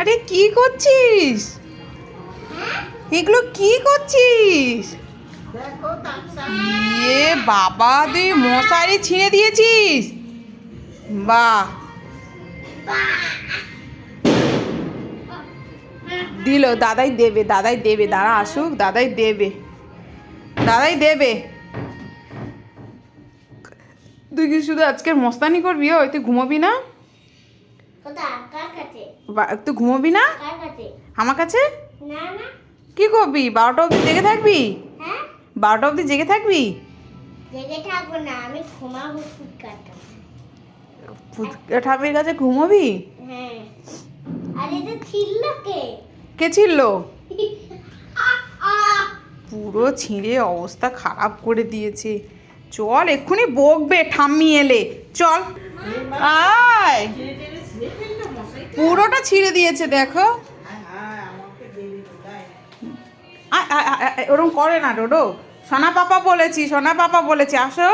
আরে কি করছিস? এগুলো কি করছিস? এ বাবা, তুই মশারি ছিঁড়ে দিয়েছিস। বাহ, দিল। দাদাই দেবে, দাদাই দেবে, দাঁড়া আসুক, দাদাই দেবে, দাদাই দেবে। তুই কি শুধু আজকের মস্তানি করবি? ওই তুই ঘুমোবি না? তুই ঘুমোবি না আমার কাছে? কি করবি? 12টা অবধি জেগে থাকবি? 12টা অবধি জেগে থাকবি? জেগে থাকবো না, আমি ঘুমাবো ফুচকা ঠাকুরের কাছে ঘুমোবি? হ্যাঁ। আর এটা ছিল কে? কে ছিল? পুরো ছিঁড়ে অবস্থা খারাপ করে দিয়েছে। চল, এক্ষুনি বকবে ঠাম্মি এলে। চল আয়, পুরোটা ছিঁড়ে দিয়েছে দেখো। ওরকম করে না ডোডো। সোনা পাপা বলেছি, সোনা পাপা বলেছি, আসো।